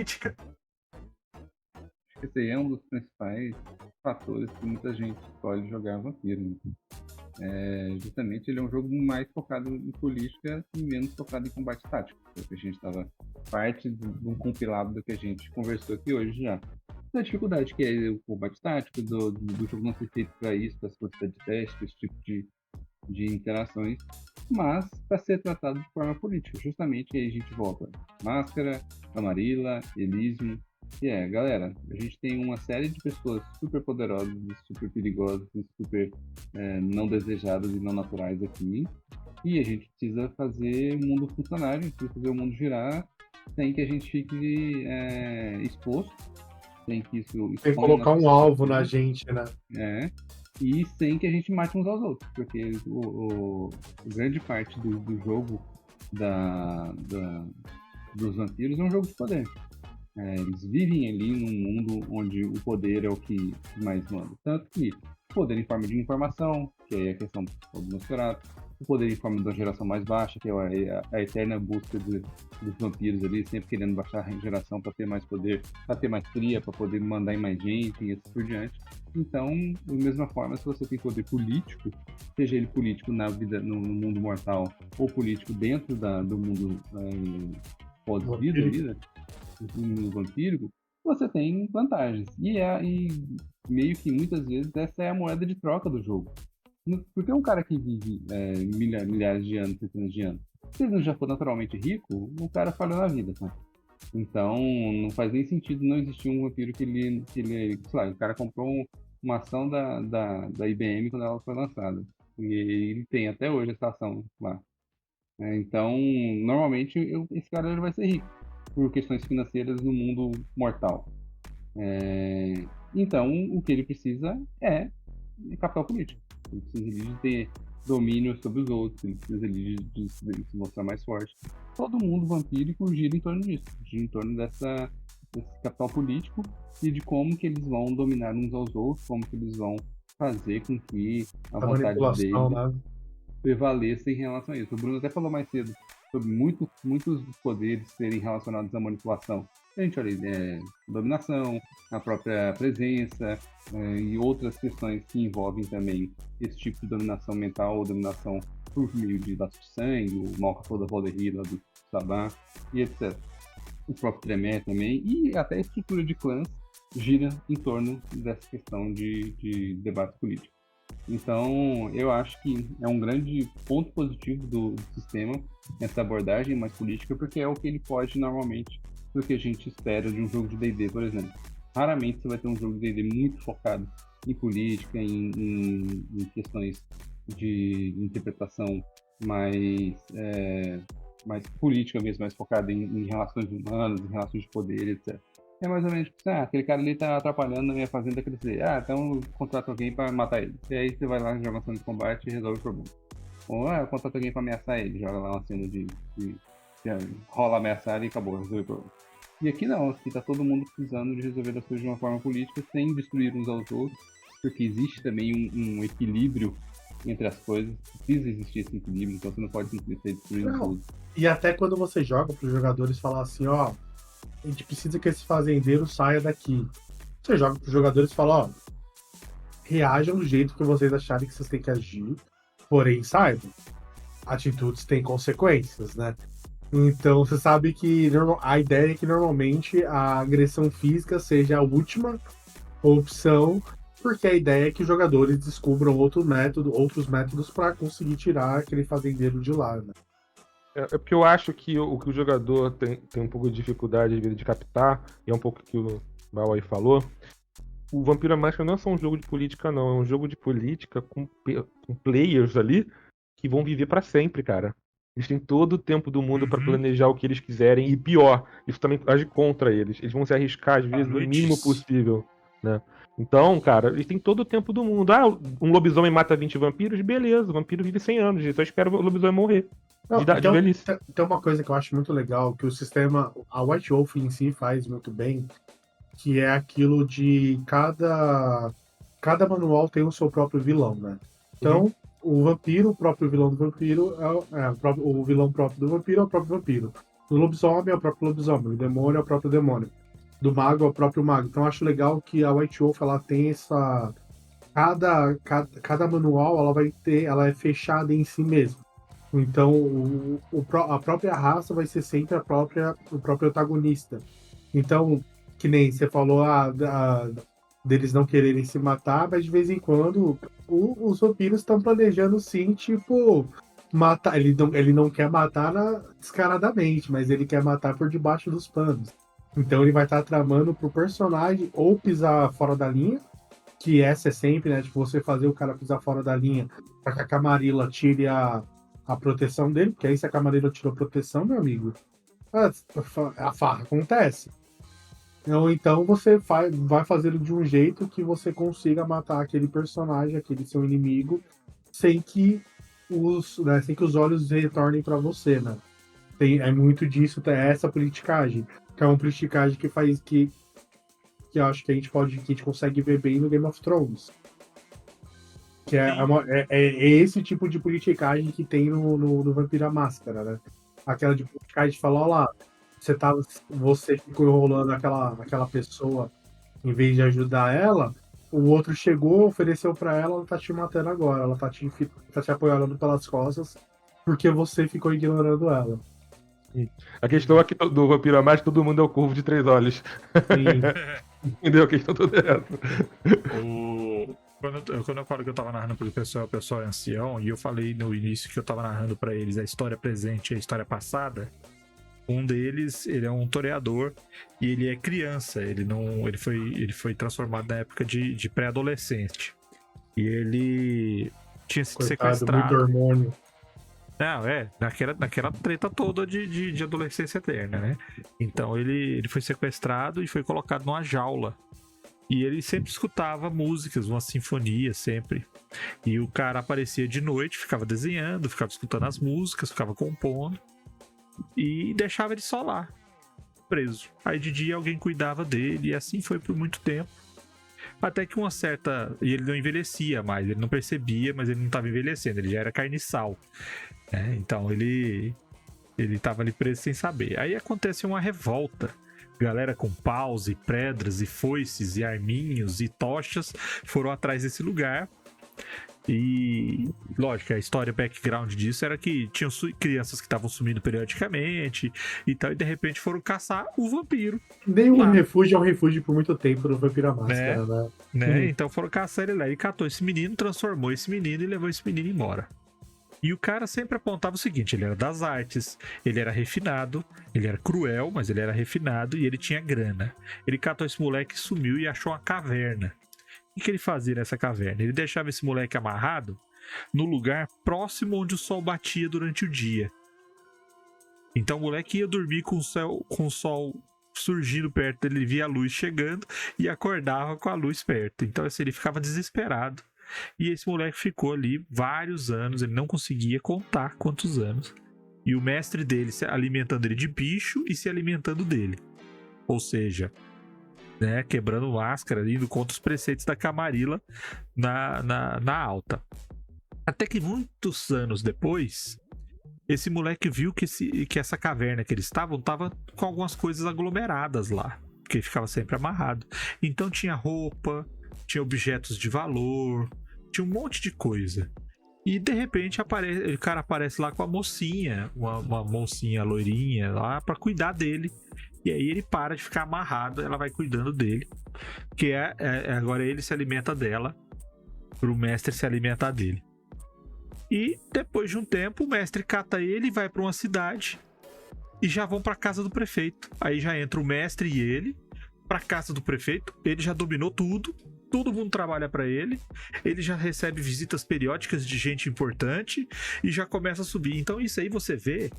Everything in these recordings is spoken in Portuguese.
política. Esse aí é um dos principais fatores que muita gente escolhe jogar Vampiro, né? Justamente ele é um jogo mais focado em política e menos focado em combate tático. Porque a gente estava parte de um compilado do que a gente conversou aqui hoje já. Da dificuldade que é o combate tático, do jogo não ser feito para isso, para essa quantidade de testes, esse tipo de interações, mas para ser tratado de forma política. Justamente aí a gente volta Máscara, Camarilla, Elysium. Galera, a gente tem uma série de pessoas super poderosas, super perigosas, super não desejadas e não naturais aqui. E a gente precisa fazer o mundo funcionar, a gente precisa fazer o mundo girar sem que a gente fique exposto, sem que isso Tem que exponha colocar nossa um alvo na vida. gente, né? E sem que a gente mate uns aos outros, porque grande parte do jogo dos vampiros é um jogo de poder. Eles vivem ali num mundo onde o poder é o que mais manda. Tanto que poder em forma de informação, que é a questão do Nosferatu, o poder em forma da geração mais baixa, que é a eterna busca dos vampiros ali, sempre querendo baixar a geração para ter mais poder, para ter mais cria, para poder mandar em mais gente e assim por diante. Então, da mesma forma, se você tem poder político, seja ele político na vida, no mundo mortal, ou político dentro do mundo pós-vida ali, né? Do mundo vampírico, você tem vantagens. E meio que muitas vezes essa é a moeda de troca do jogo. Porque um cara que vive milhares de anos, centenas de anos, se ele não já for naturalmente rico, o cara falhou na vida, tá? Então, não faz nem sentido não existir um vampiro sei lá, o cara comprou uma ação da IBM quando ela foi lançada. E ele tem até hoje essa ação lá. Então, normalmente, esse cara ele vai ser rico por questões financeiras no mundo mortal. Então, o que ele precisa é capital político. Ele precisa de ter domínio sobre os outros, ele precisa de se mostrar mais forte. Todo mundo vampírico gira em torno disso, gira em torno desse capital político e de como que eles vão dominar uns aos outros, como que eles vão fazer com que a A vontade manipulação, deles né? prevaleça em relação a isso. O Bruno até falou mais cedo sobre muitos dos poderes serem relacionados à manipulação. A gente olha dominação, a própria presença e outras questões que envolvem também esse tipo de dominação mental ou dominação por meio de laço de sangue, o Malca da Valderie lá do Sabá e etc. O próprio Tremé também e até a estrutura de clãs gira em torno dessa questão de debate político. Então, eu acho que é um grande ponto positivo do sistema, essa abordagem mais política, porque é o que ele foge normalmente do que a gente espera de um jogo de D&D, por exemplo. Raramente você vai ter um jogo de D&D muito focado em política, em questões de interpretação mais política mesmo, mais focada em relações humanas, em relações de poder, etc. É mais ou menos tipo, aquele cara ali tá atrapalhando na minha fazenda crescer. Então contrata alguém pra matar ele. E aí você vai lá, joga uma cena de combate e resolve o problema. Ou contrata alguém pra ameaçar ele, joga lá uma cena de rola ameaçar e acabou, resolveu o problema. E aqui não, aqui tá todo mundo precisando de resolver as coisas de uma forma política sem destruir uns aos outros, porque existe também um equilíbrio entre as coisas, precisa existir esse equilíbrio, então você não pode simplesmente destruir tudo. E até quando você joga para os jogadores falar assim, ó, a gente precisa que esse fazendeiro saia daqui. Você joga para os jogadores e fala, ó, reajam do jeito que vocês acharem que vocês têm que agir, porém saibam, atitudes têm consequências, né? Então você sabe que a ideia é que normalmente a agressão física seja a última opção, porque a ideia é que os jogadores descubram outros métodos para conseguir tirar aquele fazendeiro de lá, né? É porque eu acho que o jogador tem um pouco de dificuldade às vezes de captar, e é um pouco que o Mal aí falou. O Vampiro à Máscara não é só um jogo de política, não. É um jogo de política com players ali que vão viver pra sempre, cara. Eles têm todo o tempo do mundo pra planejar o que eles quiserem. E pior, isso também age contra eles. Eles vão se arriscar, às vezes, o mínimo possível, né? Então, cara, eles têm todo o tempo do mundo. Um lobisomem mata 20 vampiros, beleza. O vampiro vive 100 anos. Só espera o lobisomem morrer. Não, De velhice. tem uma coisa que eu acho muito legal, que o sistema, a White Wolf em si faz muito bem, que é aquilo de cada manual tem o seu próprio vilão, né? Então, o vampiro, o próprio vilão do vampiro, o vilão próprio do vampiro é o próprio vampiro. Do lobisomem é o próprio lobisomem, do demônio é o próprio demônio, do mago é o próprio mago. Então eu acho legal que a White Wolf ela tem essa. Cada manual ela é fechada em si mesma. Então a própria raça vai ser sempre o próprio antagonista. Então, que nem você falou deles não quererem se matar, mas de vez em quando os vampiros estão planejando sim, tipo, matar. Ele não quer matar descaradamente, mas ele quer matar por debaixo dos panos. Então ele vai estar tramando pro personagem ou pisar fora da linha, que essa é sempre, né? Tipo, você fazer o cara pisar fora da linha para que a Camarilla tire a proteção dele, porque aí se a Camarilla tirou proteção, meu amigo, a farra acontece. Ou então você vai fazendo de um jeito que você consiga matar aquele personagem, aquele seu inimigo, sem que sem que os olhos retornem para você, né? É muito disso, é essa politicagem. Que é uma politicagem que eu acho que que a gente consegue ver bem no Game of Thrones. Que é esse tipo de politicagem que tem no Vampira Máscara, né? Aquela de politicagem de falar, ó lá, você ficou enrolando aquela pessoa em vez de ajudar ela, o outro chegou, ofereceu pra ela tá te matando agora, ela tá te apoiando pelas costas porque você ficou ignorando ela. A questão aqui do Vampiro à Máscara, todo mundo é o Corvo de 3 olhos. Sim. Entendeu? A questão toda é essa. Quando eu falo que eu tava narrando pro pessoal, o pessoal é ancião, e eu falei no início que eu tava narrando pra eles a história presente e a história passada, um deles, ele é um toreador e ele é criança, ele foi transformado na época de pré-adolescente. E ele tinha sido Coitado, sequestrado. muito hormônio. Não, naquela treta toda de adolescência eterna, né? Então ele foi sequestrado e foi colocado numa jaula. E ele sempre escutava músicas, uma sinfonia sempre. E o cara aparecia de noite, ficava desenhando, ficava escutando as músicas, ficava compondo. E deixava ele só lá, preso. Aí de dia alguém cuidava dele e assim foi por muito tempo. Até que uma certa... E ele não envelhecia mais, ele não percebia, mas ele não estava envelhecendo, ele já era carniçal. Então ele estava ali preso sem saber. Aí acontece uma revolta. Galera com paus e pedras e foices e arminhos e tochas foram atrás desse lugar. E, lógico, a história background disso era que tinham crianças que estavam sumindo periodicamente e tal, e de repente foram caçar o vampiro. Nenhum refúgio é um refúgio por muito tempo no Vampira Máscara, né? Então foram caçar ele lá. Ele catou esse menino, transformou esse menino e levou esse menino embora. E o cara sempre apontava o seguinte: ele era das artes, ele era refinado, ele era cruel, mas ele era refinado e ele tinha grana. Ele catou esse moleque, sumiu e achou uma caverna. O que ele fazia nessa caverna? Ele deixava esse moleque amarrado no lugar próximo onde o sol batia durante o dia. Então o moleque ia dormir com o sol surgindo perto dele, ele via a luz chegando e acordava com a luz perto. Então assim, ele ficava desesperado. E esse moleque ficou ali vários anos, ele não conseguia contar quantos anos. E o mestre dele se alimentando ele de bicho e se alimentando dele. Ou seja, quebrando máscara, indo contra os preceitos da Camarilla na alta. Até que muitos anos depois, esse moleque viu que essa caverna que eles estavam tava com algumas coisas aglomeradas lá, porque ele ficava sempre amarrado. Então tinha roupa, tinha objetos de valor, tinha um monte de coisa. E de repente o cara aparece lá com a mocinha, uma mocinha loirinha lá pra cuidar dele. E aí ele para de ficar amarrado, ela vai cuidando dele. Que agora ele se alimenta dela, pro mestre se alimentar dele. E depois de um tempo, o mestre cata ele e vai pra uma cidade. E já vão pra casa do prefeito. Aí já entra o mestre e ele pra casa do prefeito. Ele já dominou tudo. Todo mundo trabalha pra ele. Ele já recebe visitas periódicas de gente importante. E já começa a subir. Então isso aí você vê...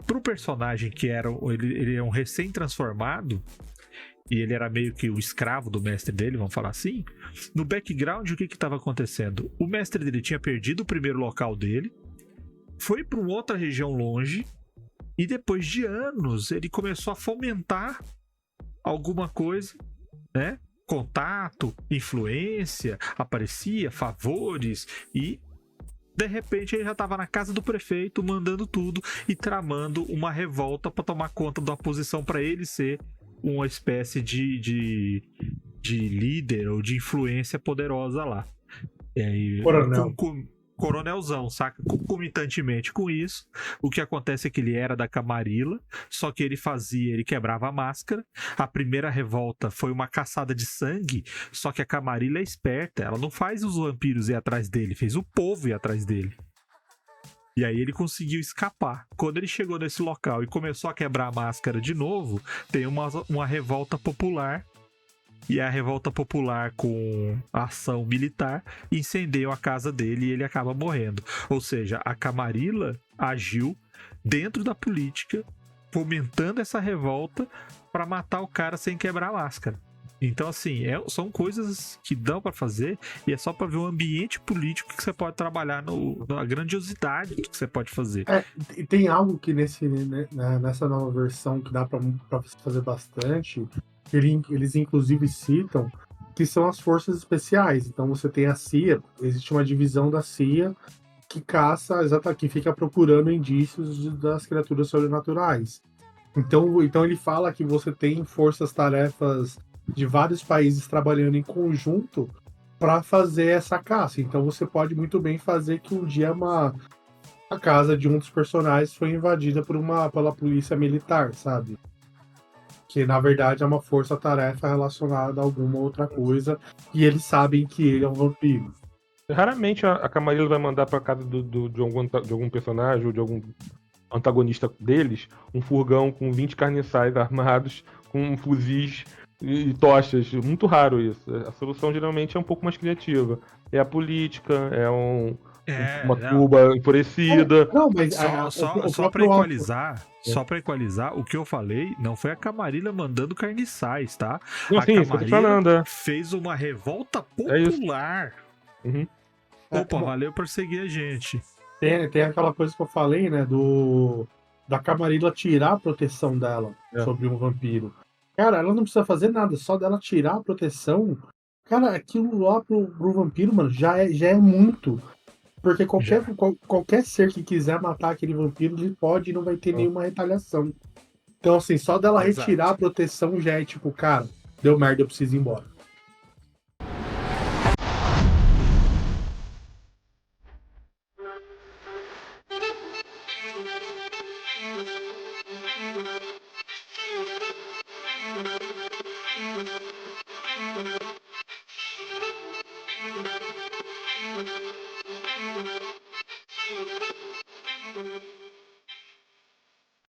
pro personagem que ele é um recém-transformado e ele era meio que o escravo do mestre dele, vamos falar assim. No background, o que estava acontecendo? O mestre dele tinha perdido o primeiro local dele, foi para uma outra região longe e depois de anos ele começou a fomentar alguma coisa, né? Contato, influência, aparecia, favores, e De repente ele já tava na casa do prefeito, mandando tudo e tramando uma revolta pra tomar conta da posição pra ele ser uma espécie de líder ou de influência poderosa lá. E aí, Coronel. coronelzão, saca? Concomitantemente com isso, o que acontece é que ele era da Camarilla, só que ele quebrava a máscara. A primeira revolta foi uma caçada de sangue, só que a Camarilla é esperta, ela não faz os vampiros ir atrás dele, fez o povo ir atrás dele. E aí ele conseguiu escapar. Quando ele chegou nesse local e começou a quebrar a máscara de novo, tem uma revolta popular. E a revolta popular com ação militar incendiou a casa dele e ele acaba morrendo. Ou seja, a Camarilla agiu dentro da política, fomentando essa revolta para matar o cara sem quebrar a máscara. Então, assim, são coisas que dão para fazer e é só para ver o ambiente político que você pode trabalhar, na grandiosidade do que você pode fazer. E tem algo que nessa nova versão que dá para você fazer bastante. Eles inclusive citam que são as forças especiais. Então você tem a CIA, existe uma divisão da CIA que caça, que fica procurando indícios das criaturas sobrenaturais. Então ele fala que você tem forças-tarefas de vários países trabalhando em conjunto para fazer essa caça. Então você pode muito bem fazer que um dia a casa de um dos personagens foi invadida pela polícia militar, sabe? Que na verdade é uma força-tarefa relacionada a alguma outra coisa, e eles sabem que ele é um vampiro. Raramente a Camarilla vai mandar pra casa de algum personagem ou de algum antagonista deles um furgão com 20 carniçais armados, com fuzis e tochas. Muito raro isso. A solução geralmente é um pouco mais criativa. É a política, é uma tuba enfurecida. Não, mas só para equalizar, o que eu falei não foi a Camarilla mandando carniçais, tá? Não, a sim, isso que eu tô falando, fez uma revolta popular. Uhum. Opa, valeu por seguir a gente. Tem aquela coisa que eu falei, né, da Camarilla tirar a proteção dela sobre um vampiro. Cara, ela não precisa fazer nada, só dela tirar a proteção. Cara, aquilo lá pro vampiro, mano, já é muito. Porque qualquer ser que quiser matar aquele vampiro, ele pode e não vai ter nenhuma retaliação. Então, assim, só dela retirar a proteção já é tipo, cara, deu merda, eu preciso ir embora.